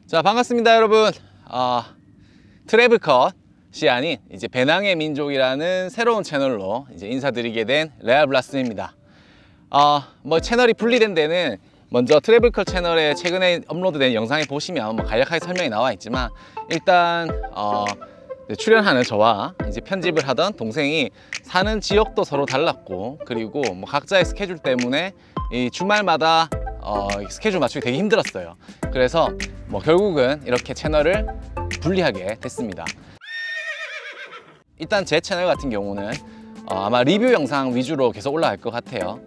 자, 반갑습니다 여러분. 트래블컷이 아닌 이제 배낭의 민족이라는 새로운 채널로 이제 인사드리게 된 레알블라스입니다. 뭐 채널이 분리된 데는 먼저 트래블컷 채널에 최근에 업로드된 영상에 보시면 뭐 간략하게 설명이 나와 있지만, 일단 출연하는 저와 이제 편집을 하던 동생이 사는 지역도 서로 달랐고, 그리고 뭐 각자의 스케줄 때문에 이 주말마다 스케줄 맞추기 되게 힘들었어요. 그래서 뭐 결국은 이렇게 채널을 분리하게 됐습니다. 일단 제 채널 같은 경우는 아마 리뷰 영상 위주로 계속 올라갈 것 같아요.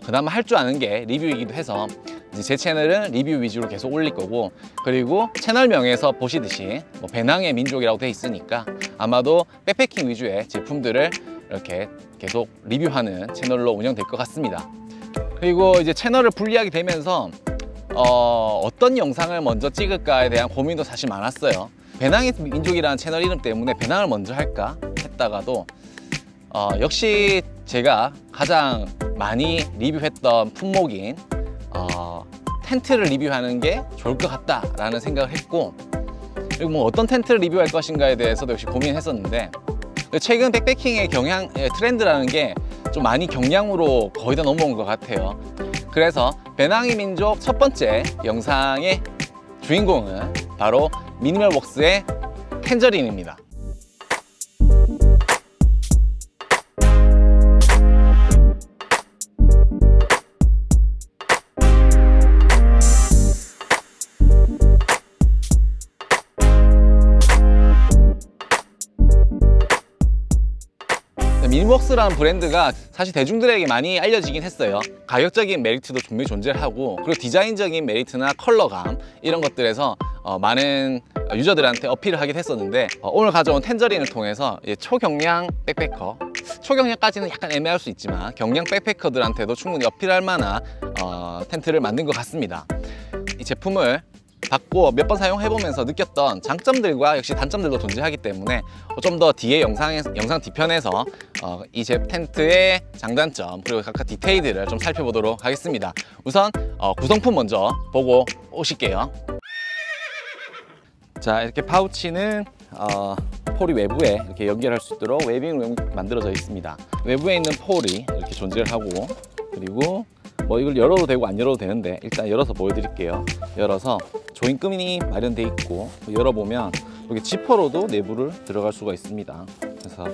그나마 할 줄 아는 게 리뷰이기도 해서 이제 제 채널은 리뷰 위주로 계속 올릴 거고, 그리고 채널명에서 보시듯이 뭐 배낭의 민족이라고 돼 있으니까 아마도 백패킹 위주의 제품들을 이렇게 계속 리뷰하는 채널로 운영될 것 같습니다. 그리고 이제 채널을 분리하게 되면서 어떤 영상을 먼저 찍을까에 대한 고민도 사실 많았어요. 배낭의 민족이라는 채널 이름 때문에 배낭을 먼저 할까 했다가도 역시 제가 가장 많이 리뷰했던 품목인 텐트를 리뷰하는 게 좋을 것 같다라는 생각을 했고, 그리고 뭐 어떤 텐트를 리뷰할 것인가에 대해서도 역시 고민했었는데, 최근 백패킹의 트렌드라는 게 좀 많이 경량으로 거의 다 넘어온 것 같아요. 그래서 배낭의 민족 첫 번째 영상의 주인공은 바로 미니멀웍스의 텐저린입니다. 미니웍스라는 브랜드가 사실 대중들에게 많이 알려지긴 했어요. 가격적인 메리트도 분명히 존재하고, 그리고 디자인적인 메리트나 컬러감 이런 것들에서 많은 유저들한테 어필을 하긴 했었는데, 오늘 가져온 텐저린을 통해서 초경량 백패커, 초경량까지는 약간 애매할 수 있지만 경량 백패커들한테도 충분히 어필할 만한 텐트를 만든 것 같습니다. 이 제품을 받고 몇 번 사용해보면서 느꼈던 장점들과 역시 단점들도 존재하기 때문에 좀 더 뒤에 영상 뒤편에서 이 텐트의 장단점 그리고 각각 디테일들을 좀 살펴보도록 하겠습니다. 우선 구성품 먼저 보고 오실게요. 자, 이렇게 파우치는 폴이 외부에 이렇게 연결할 수 있도록 웨빙으로 만들어져 있습니다. 외부에 있는 폴이 이렇게 존재를 하고, 그리고 뭐 이걸 열어도 되고 안 열어도 되는데 일단 열어서 보여드릴게요. 열어서 조인끈이 마련돼 있고, 열어보면 여기 지퍼로도 내부를 들어갈 수가 있습니다. 그래서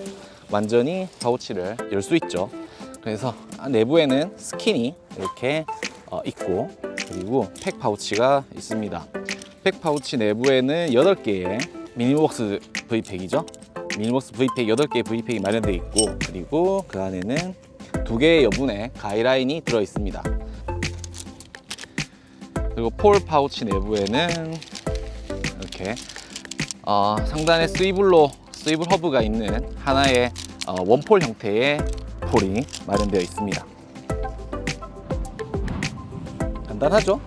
완전히 파우치를 열 수 있죠. 그래서 내부에는 스킨이 이렇게 있고, 그리고 팩 파우치가 있습니다. 팩 파우치 내부에는 8개의 미니웍스 V팩이죠. 미니웍스 V팩 8개의 V팩이 마련돼 있고, 그리고 그 안에는 2개의 여분의 가이라인이 들어 있습니다. 그리고 폴 파우치 내부에는 이렇게 상단에 스위블 허브가 있는 하나의 원폴 형태의 폴이 마련되어 있습니다. 간단하죠?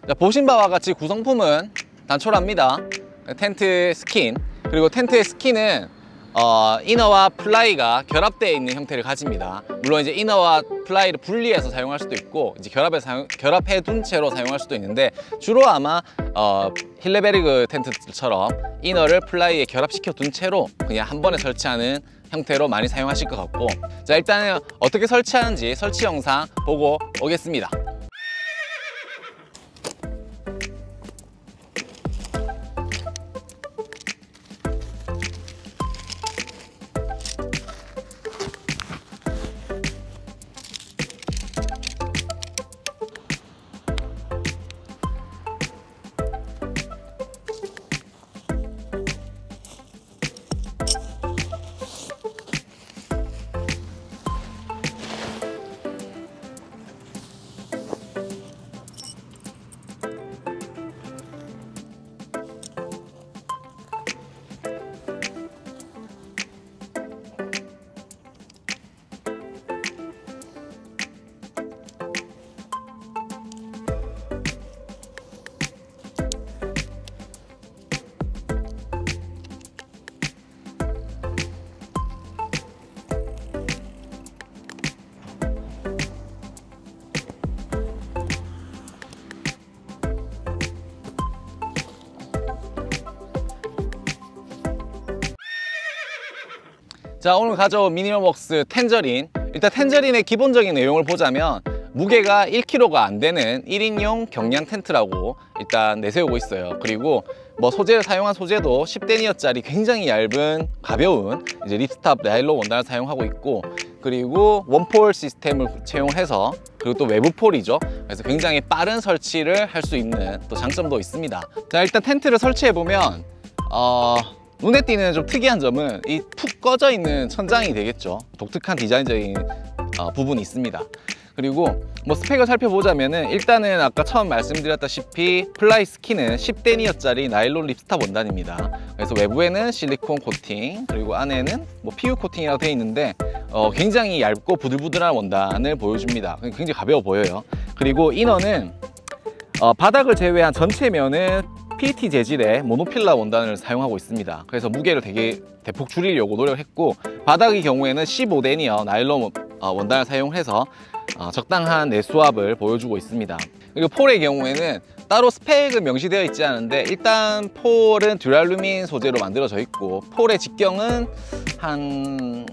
자, 보신 바와 같이 구성품은 단촐합니다. 텐트 스킨, 그리고 텐트의 스킨은 이너와 플라이가 결합되어 있는 형태를 가집니다. 물론 이제 이너와 플라이를 분리해서 사용할 수도 있고, 이제 결합해 둔 채로 사용할 수도 있는데, 주로 아마 힐레베르그 텐트처럼 이너를 플라이에 결합시켜 둔 채로 그냥 한 번에 설치하는 형태로 많이 사용하실 것 같고, 자, 일단은 어떻게 설치하는지 설치 영상 보고 오겠습니다. 자, 오늘 가져온 미니멀웍스 텐저린. 일단 텐저린의 기본적인 내용을 보자면 무게가 1kg가 안 되는 1인용 경량 텐트라고 일단 내세우고 있어요. 그리고 뭐 소재를 사용한 소재도 10데니어짜리 굉장히 얇은 가벼운 이제 립스탑 나일론 원단을 사용하고 있고, 그리고 원폴 시스템을 채용해서, 그리고 또 외부 폴이죠. 그래서 굉장히 빠른 설치를 할 수 있는 또 장점도 있습니다. 자, 일단 텐트를 설치해 보면 눈에 띄는 좀 특이한 점은 이 푹 꺼져 있는 천장이 되겠죠. 독특한 디자인적인 부분이 있습니다. 그리고 뭐 스펙을 살펴보자면은 일단은 아까 처음 말씀드렸다시피 플라이 스키는 10데니어짜리 나일론 립스탑 원단입니다. 그래서 외부에는 실리콘 코팅, 그리고 안에는 뭐 PU 코팅이라고 되어 있는데 굉장히 얇고 부들부들한 원단을 보여줍니다. 굉장히 가벼워 보여요. 그리고 이너는 바닥을 제외한 전체 면은 PET 재질의 모노필라 원단을 사용하고 있습니다. 그래서 무게를 되게 대폭 줄이려고 노력했고, 바닥의 경우에는 15데니어 나일론 원단을 사용해서 적당한 내수압을 보여주고 있습니다. 그리고 폴의 경우에는 따로 스펙은 명시되어 있지 않은데 일단 폴은 듀랄루민 소재로 만들어져 있고, 폴의 직경은 한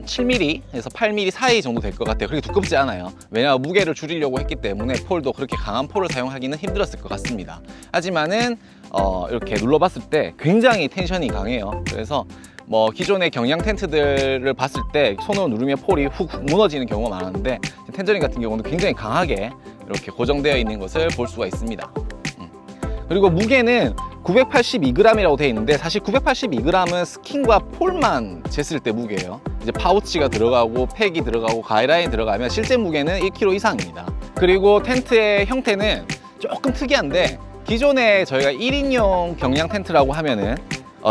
7mm에서 8mm 사이 정도 될 것 같아요. 그렇게 두껍지 않아요. 왜냐하면 무게를 줄이려고 했기 때문에 폴도 그렇게 강한 폴을 사용하기는 힘들었을 것 같습니다. 하지만은 이렇게 눌러봤을 때 굉장히 텐션이 강해요. 그래서 뭐 기존의 경량 텐트들을 봤을 때 손으로 누르면 폴이 훅 무너지는 경우가 많았는데, 텐저린 같은 경우는 굉장히 강하게 이렇게 고정되어 있는 것을 볼 수가 있습니다. 그리고 무게는 982g이라고 되어 있는데, 사실 982g은 스킨과 폴만 쟀을 때 무게예요. 이제 파우치가 들어가고 팩이 들어가고 가이드라인 들어가면 실제 무게는 1kg 이상입니다. 그리고 텐트의 형태는 조금 특이한데, 기존에 저희가 1인용 경량 텐트라고 하면은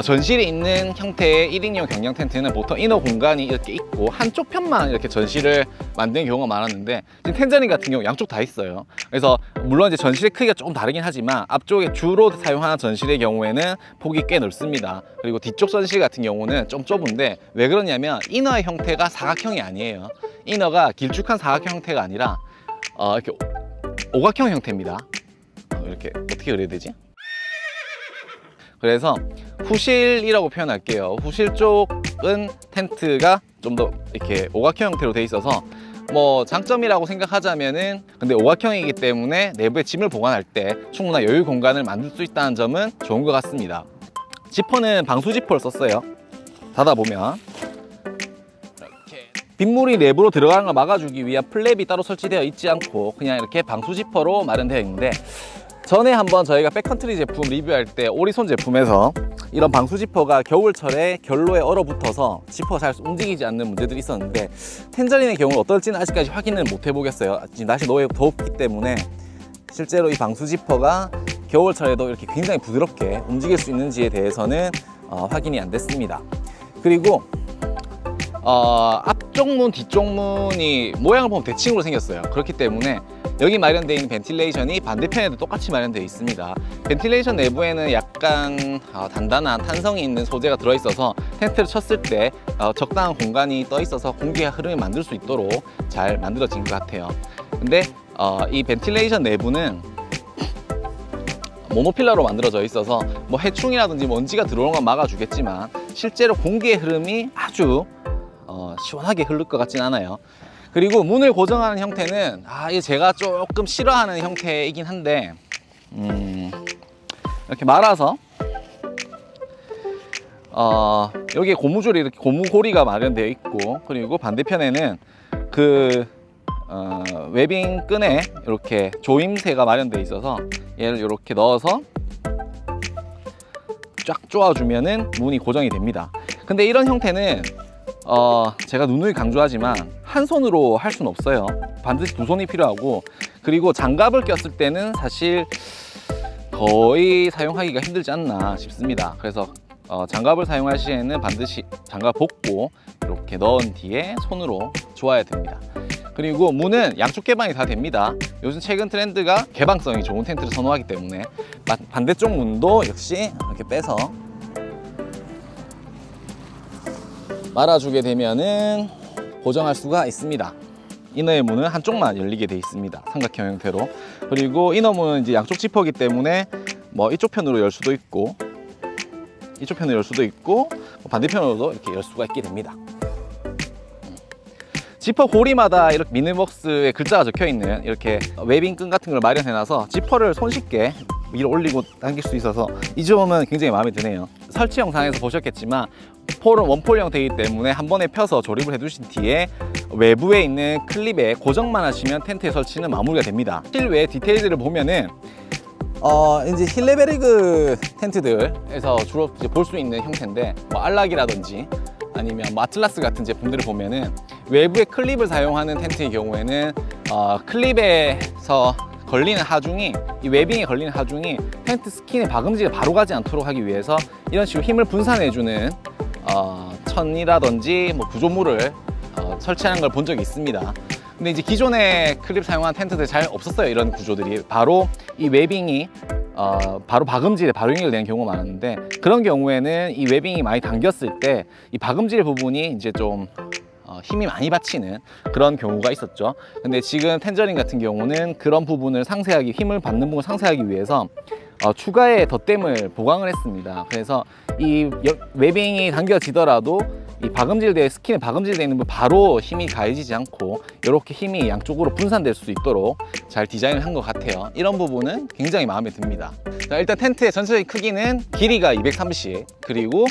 전실에 있는 형태의 1인용 경량 텐트는 보통 이너 공간이 이렇게 있고 한쪽 편만 이렇게 전실을 만드는 경우가 많았는데, 지금 텐저린 같은 경우 양쪽 다 있어요. 그래서 물론 이제 전실의 크기가 조금 다르긴 하지만 앞쪽에 주로 사용하는 전실의 경우에는 폭이 꽤 넓습니다. 그리고 뒤쪽 전실 같은 경우는 좀 좁은데, 왜 그러냐면 이너의 형태가 사각형이 아니에요. 이너가 길쭉한 사각형 형태가 아니라 이렇게 오각형 형태입니다. 이렇게 어떻게 그려야 되지? 그래서 후실이라고 표현할게요. 후실 쪽은 텐트가 좀 더 이렇게 오각형 형태로 돼 있어서 뭐 장점이라고 생각하자면은, 근데 오각형이기 때문에 내부에 짐을 보관할 때 충분한 여유 공간을 만들 수 있다는 점은 좋은 것 같습니다. 지퍼는 방수 지퍼를 썼어요. 닫아보면 이렇게 빗물이 내부로 들어가는 걸 막아주기 위한 플랩이 따로 설치되어 있지 않고 그냥 이렇게 방수 지퍼로 마련되어 있는데, 전에 한번 저희가 백컨트리 제품 리뷰할 때 오리손 제품에서 이런 방수 지퍼가 겨울철에 결로에 얼어붙어서 지퍼가 잘 움직이지 않는 문제들이 있었는데, 텐저린의 경우는 어떨지는 아직까지 확인을 못 해보겠어요. 지금 날씨 너무 덥기 때문에 실제로 이 방수 지퍼가 겨울철에도 이렇게 굉장히 부드럽게 움직일 수 있는지에 대해서는 확인이 안 됐습니다. 그리고 앞쪽 문, 뒤쪽 문이 모양을 보면 대칭으로 생겼어요. 그렇기 때문에 여기 마련되어 있는 벤틸레이션이 반대편에도 똑같이 마련되어 있습니다. 벤틸레이션 내부에는 약간 단단한 탄성이 있는 소재가 들어있어서 텐트를 쳤을 때 적당한 공간이 떠 있어서 공기의 흐름을 만들 수 있도록 잘 만들어진 것 같아요. 근데 이 벤틸레이션 내부는 모노필라로 만들어져 있어서 뭐 해충이라든지 먼지가 들어오는 건 막아주겠지만 실제로 공기의 흐름이 아주 시원하게 흐를 것 같진 않아요. 그리고 문을 고정하는 형태는 이게 제가 조금 싫어하는 형태이긴 한데, 이렇게 말아서 여기에 고무줄이 이렇게 고무고리가 마련되어 있고, 그리고 반대편에는 그 웨빙 끈에 이렇게 조임새가 마련되어 있어서 얘를 이렇게 넣어서 쫙 조아주면은 문이 고정이 됩니다. 근데 이런 형태는 제가 누누이 강조하지만 한 손으로 할 수는 없어요. 반드시 두 손이 필요하고, 그리고 장갑을 꼈을 때는 사실 거의 사용하기가 힘들지 않나 싶습니다. 그래서 장갑을 사용할 시에는 반드시 장갑 벗고 이렇게 넣은 뒤에 손으로 조아야 됩니다. 그리고 문은 양쪽 개방이 다 됩니다. 요즘 최근 트렌드가 개방성이 좋은 텐트를 선호하기 때문에 반대쪽 문도 역시 이렇게 빼서 말아주게 되면은 고정할 수가 있습니다. 이너의 문은 한쪽만 열리게 되어 있습니다. 삼각형 형태로. 그리고 이너 문은 이제 양쪽 지퍼이기 때문에 뭐 이쪽 편으로 열 수도 있고 이쪽 편으로 열 수도 있고 반대편으로도 이렇게 열 수가 있게 됩니다. 지퍼 고리마다 이렇게 미니벅스에 글자가 적혀 있는 이렇게 웨빙 끈 같은 걸 마련해 놔서 지퍼를 손쉽게 위로 올리고 당길 수 있어서 이 점은 굉장히 마음에 드네요. 설치 영상에서 보셨겠지만 폴은 원폴 형태이기 때문에 한 번에 펴서 조립을 해 두신 뒤에 외부에 있는 클립에 고정만 하시면 텐트의 설치는 마무리가 됩니다. 실외 디테일들을 보면은 이제 힐레베르그 텐트들에서 주로 볼 수 있는 형태인데 뭐 알락이라든지 아니면 뭐 아틀라스 같은 제품들을 보면은 외부에 클립을 사용하는 텐트의 경우에는 클립에서 걸리는 하중이, 이 웨빙에 걸리는 하중이 텐트 스킨에 박음질이 바로 가지 않도록 하기 위해서 이런 식으로 힘을 분산해주는 천이라든지 뭐 구조물을 설치하는 걸 본 적이 있습니다. 근데 이제 기존에 클립 사용한 텐트들 잘 없었어요. 이런 구조들이 바로 이 웨빙이 바로 박음질에 바로 연결되는 경우가 많았는데, 그런 경우에는 이 웨빙이 많이 당겼을 때 이 박음질 부분이 이제 좀 힘이 많이 받치는 그런 경우가 있었죠. 근데 지금 텐저린 같은 경우는 그런 부분을 상세하게, 힘을 받는 부분을 상세하기 위해서 추가의 덧댐을 보강을 했습니다. 그래서 이 웨빙이 당겨지더라도 이 박음질대, 스킨에 박음질되어 있는 부분 바로 힘이 가해지지 않고 이렇게 힘이 양쪽으로 분산될 수 있도록 잘 디자인을 한 것 같아요. 이런 부분은 굉장히 마음에 듭니다. 자, 일단 텐트의 전체적인 크기는 길이가 230, 그리고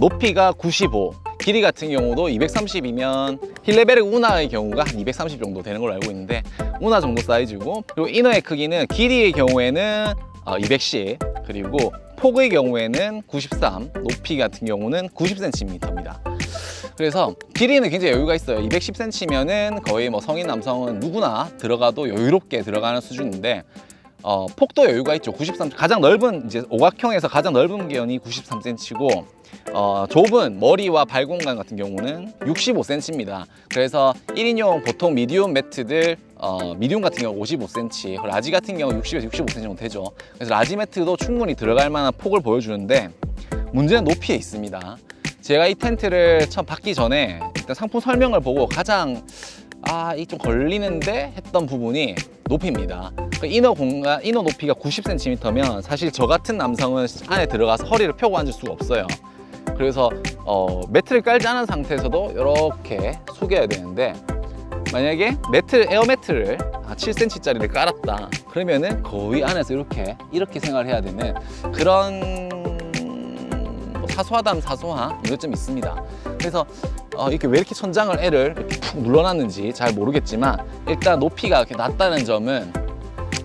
높이가 95. 길이 같은 경우도 230이면 힐레베르그 우나의 경우가 한 230 정도 되는 걸로 알고 있는데 우나 정도 사이즈고, 그리고 이너의 크기는 길이의 경우에는 210, 그리고 폭의 경우에는 93, 높이 같은 경우는 90cm입니다. 그래서 길이는 굉장히 여유가 있어요. 210cm면은 거의 뭐 성인 남성은 누구나 들어가도 여유롭게 들어가는 수준인데 폭도 여유가 있죠. 93, 가장 넓은, 이제 오각형에서 가장 넓은 견이 93cm고 좁은 머리와 발 공간 같은 경우는 65cm입니다. 그래서 1인용 보통 미디움 매트들 미디움 같은 경우 55cm, 라지 같은 경우 60에서 65cm 정도 되죠. 그래서 라지 매트도 충분히 들어갈 만한 폭을 보여주는데 문제는 높이에 있습니다. 제가 이 텐트를 처음 받기 전에 일단 상품 설명을 보고 가장 이 좀 걸리는데 했던 부분이 높이입니다. 이너 공간, 이너 높이가 90cm면 사실 저 같은 남성은 안에 들어가서 허리를 펴고 앉을 수가 없어요. 그래서 매트를 깔지 않은 상태에서도 이렇게 숙여야 되는데, 만약에 에어 매트를 7cm짜리를 깔았다 그러면은 거의 안에서 이렇게 생활을 해야 되는 그런 사소하다면 사소한 문제점이 있습니다. 그래서 이렇게 왜 이렇게 천장을 이렇게 푹 눌러놨는지 잘 모르겠지만 일단 높이가 이렇게 낮다는 점은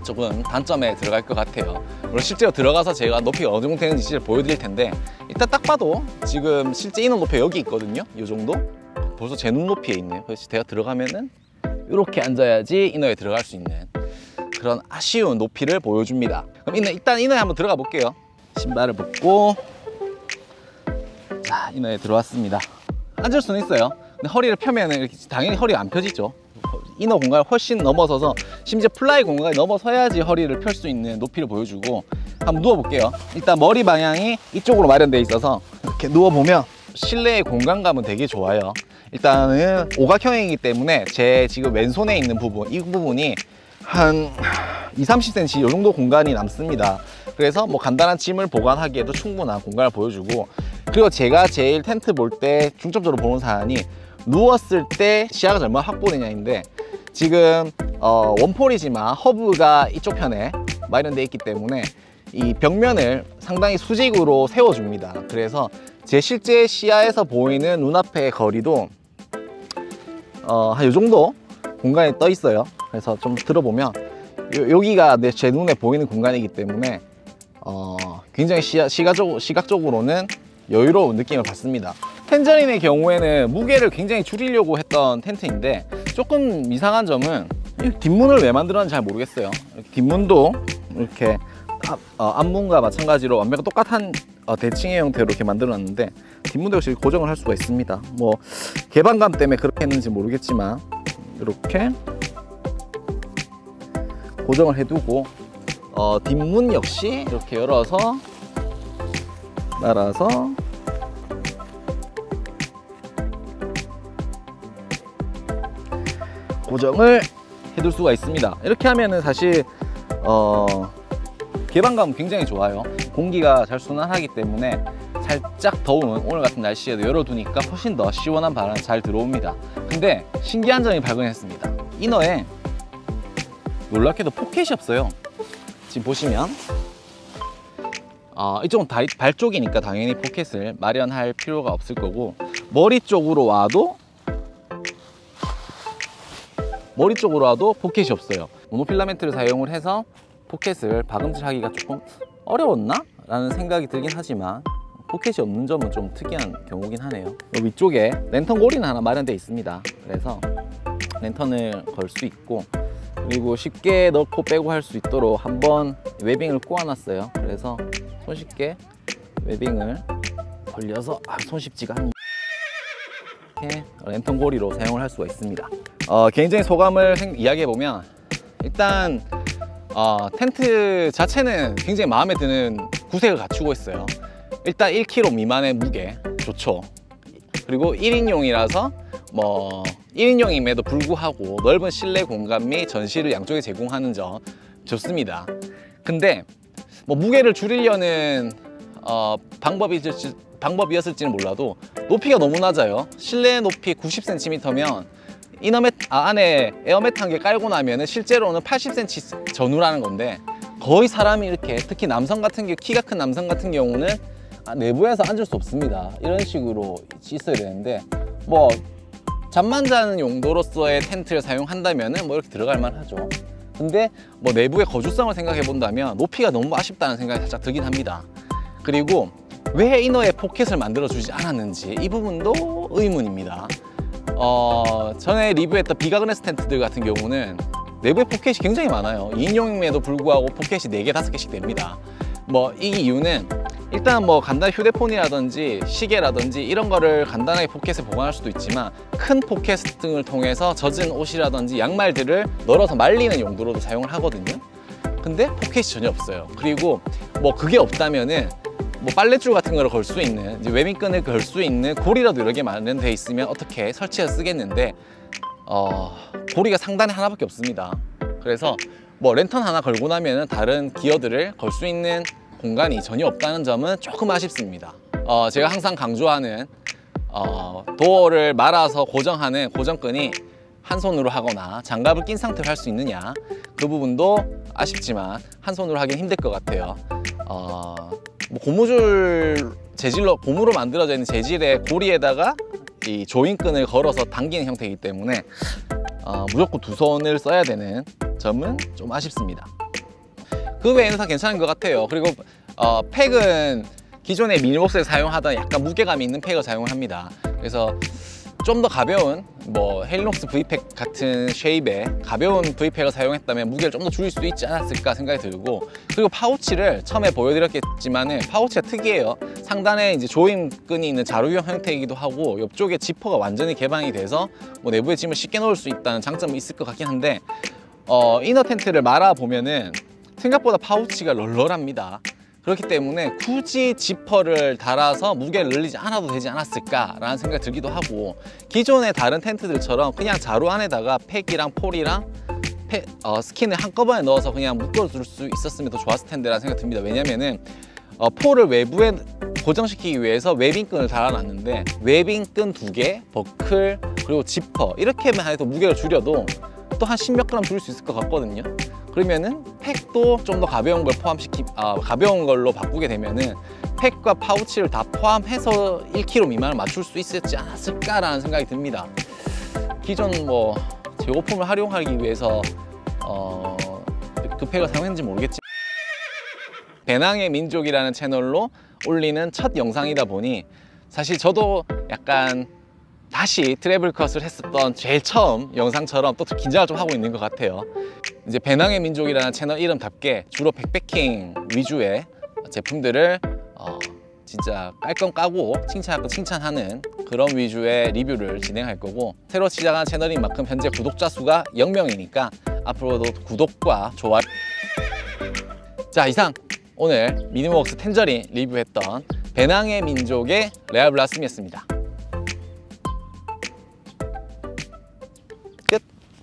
조금 단점에 들어갈 것 같아요. 물론 실제로 들어가서 제가 높이가 어느 정도 되는지 진짜 보여드릴 텐데, 일단 딱 봐도 지금 실제 이너 높이가 여기 있거든요. 이 정도? 벌써 제 눈 높이에 있네요. 그래서 제가 들어가면은 이렇게 앉아야지 이너에 들어갈 수 있는 그런 아쉬운 높이를 보여줍니다. 그럼 일단 이너에 한번 들어가 볼게요. 신발을 벗고, 자, 이너에 들어왔습니다. 앉을 수는 있어요. 근데 허리를 펴면은 이렇게 당연히 허리가 안 펴지죠. 이너 공간을 훨씬 넘어서서, 심지어 플라이 공간이 넘어서야지 허리를 펼 수 있는 높이를 보여주고, 한번 누워볼게요. 일단 머리 방향이 이쪽으로 마련되어 있어서 이렇게 누워보면 실내의 공간감은 되게 좋아요. 일단은 오각형이기 때문에 제 지금 왼손에 있는 부분, 이 부분이 한 20-30cm 이 정도 공간이 남습니다. 그래서 뭐 간단한 짐을 보관하기에도 충분한 공간을 보여주고, 그리고 제가 제일 텐트 볼 때 중점적으로 보는 사안이 누웠을 때 시야가 얼마나 확보되냐인데, 지금 원폴이지만 허브가 이쪽 편에 마련되어 있기 때문에 이 벽면을 상당히 수직으로 세워줍니다. 그래서 제 실제 시야에서 보이는 눈앞의 거리도 한 이 정도 공간이 떠 있어요. 그래서 좀 들어보면 여기가 제 눈에 보이는 공간이기 때문에 굉장히 시각적으로는 여유로운 느낌을 받습니다. 텐저린의 경우에는 무게를 굉장히 줄이려고 했던 텐트인데, 조금 이상한 점은 뒷문을 왜 만들었는지 잘 모르겠어요. 뒷문도 이렇게 앞문과 마찬가지로 완벽히 똑같은 대칭의 형태로 이렇게 만들어놨는데, 뒷문도 역시 고정을 할 수가 있습니다. 뭐 개방감 때문에 그렇게 했는지 모르겠지만 이렇게 고정을 해두고, 뒷문 역시 이렇게 열어서 날아서 고정을 해둘 수가 있습니다. 이렇게 하면은 사실 개방감 굉장히 좋아요. 공기가 잘 순환하기 때문에 살짝 더운 오늘 같은 날씨에도 열어두니까 훨씬 더 시원한 바람이 잘 들어옵니다. 근데 신기한 점이 발견했습니다. 이너에 놀랍게도 포켓이 없어요. 지금 보시면 이쪽은 발 쪽이니까 당연히 포켓을 마련할 필요가 없을 거고, 머리 쪽으로 와도 포켓이 없어요. 모노필라멘트를 사용을 해서 포켓을 박음질하기가 조금 어려웠나? 라는 생각이 들긴 하지만 포켓이 없는 점은 좀 특이한 경우긴 하네요. 위쪽에 랜턴 고리는 하나 마련되어 있습니다. 그래서 랜턴을 걸 수 있고, 그리고 쉽게 넣고 빼고 할 수 있도록 한번 웨빙을 꼬아놨어요. 그래서 손쉽게 웨빙을 걸려서 손쉽지가 않네. 이렇게 랜턴 고리로 사용을 할 수가 있습니다. 개인적인 소감을 이야기해보면, 일단 텐트 자체는 굉장히 마음에 드는 구색을 갖추고 있어요. 일단 1kg 미만의 무게 좋죠. 그리고 1인용이라서 1인용임에도 불구하고 넓은 실내 공간 및 전시를 양쪽에 제공하는 점 좋습니다. 근데 무게를 줄이려는 방법이었을지는 몰라도 높이가 너무 낮아요. 실내 높이 90cm면 안에 에어매트 한 개 깔고 나면 실제로는 80cm 전후라는 건데, 거의 사람이 이렇게, 특히 남성 같은 경우, 키가 큰 남성 같은 경우는 내부에서 앉을 수 없습니다. 이런 식으로 있어야 되는데, 잠만 자는 용도로서의 텐트를 사용한다면 이렇게 들어갈 만하죠. 근데 내부의 거주성을 생각해 본다면 높이가 너무 아쉽다는 생각이 살짝 들긴 합니다. 그리고 왜 이너에 포켓을 만들어 주지 않았는지, 이 부분도 의문입니다. 전에 리뷰했던 비가그네스 텐트들 같은 경우는 내부에 포켓이 굉장히 많아요. 2인용임에도 불구하고 포켓이 4개, 5개씩 됩니다. 이 이유는 일단 간단한 휴대폰이라든지 시계라든지 이런 거를 간단하게 포켓에 보관할 수도 있지만, 큰 포켓 등을 통해서 젖은 옷이라든지 양말들을 널어서 말리는 용도로도 사용을 하거든요. 근데 포켓이 전혀 없어요. 그리고 그게 없다면은 빨랫줄 같은 거를 걸 수 있는, 이제 웨빙끈을 걸 수 있는 고리라도 여러 개 마련돼 있으면 어떻게 설치해서 쓰겠는데, 고리가 상단에 하나밖에 없습니다. 그래서 랜턴 하나 걸고 나면은 다른 기어들을 걸 수 있는 공간이 전혀 없다는 점은 조금 아쉽습니다. 제가 항상 강조하는 도어를 말아서 고정하는 고정끈이 한 손으로 하거나 장갑을 낀 상태로 할 수 있느냐, 그 부분도 아쉽지만 한 손으로 하긴 힘들 것 같아요. 고무줄 재질로, 고무로 만들어져 있는 재질의 고리에다가 이 조인끈을 걸어서 당기는 형태이기 때문에 무조건 두 손을 써야 되는 점은 좀 아쉽습니다. 그 외에는 다 괜찮은 것 같아요. 그리고 팩은 기존의 미니복스에 사용하던 약간 무게감이 있는 팩을 사용을 합니다. 그래서 좀 더 가벼운 헬리녹스 V팩 같은 쉐입의 가벼운 V팩을 사용했다면 무게를 좀 더 줄일 수도 있지 않았을까 생각이 들고, 그리고 파우치를 처음에 보여드렸겠지만은 파우치가 특이해요. 상단에 이제 조임끈이 있는 자루형 형태이기도 하고, 옆쪽에 지퍼가 완전히 개방이 돼서 내부에 짐을 쉽게 넣을 수 있다는 장점이 있을 것 같긴 한데, 이너 텐트를 말아 보면은 생각보다 파우치가 널널합니다. 그렇기 때문에 굳이 지퍼를 달아서 무게를 늘리지 않아도 되지 않았을까라는 생각이 들기도 하고, 기존의 다른 텐트들처럼 그냥 자루 안에다가 팩이랑 폴이랑 스킨을 한꺼번에 넣어서 그냥 묶어줄 수 있었으면 더 좋았을 텐데라는 생각이 듭니다. 왜냐면은 폴을 외부에 고정시키기 위해서 웨빙끈을 달아놨는데, 웨빙끈 2개, 버클, 그리고 지퍼 이렇게만 해도 무게를 줄여도 또 한 10몇 그램 줄일 수 있을 것 같거든요. 그러면은 팩도 좀 더 가벼운 걸 가벼운 걸로 바꾸게 되면은 팩과 파우치를 다 포함해서 1kg 미만을 맞출 수 있었지 않았을까라는 생각이 듭니다. 기존 재고품을 활용하기 위해서 그 팩을 사용했는지 모르겠지만, 배낭의 민족이라는 채널로 올리는 첫 영상이다 보니 사실 저도 약간 다시 트래블 컷을 했었던 제일 처음 영상처럼 또 긴장을 좀 하고 있는 것 같아요. 이제 배낭의 민족이라는 채널 이름답게 주로 백패킹 위주의 제품들을 진짜 깔끔 까고 칭찬하는 그런 위주의 리뷰를 진행할 거고, 새로 시작한 채널인 만큼 현재 구독자 수가 0명이니까 앞으로도 구독과 좋아요. 자, 이상 오늘 미니모웍스 텐저린 리뷰했던 배낭의 민족의 레알 블라스미였습니다.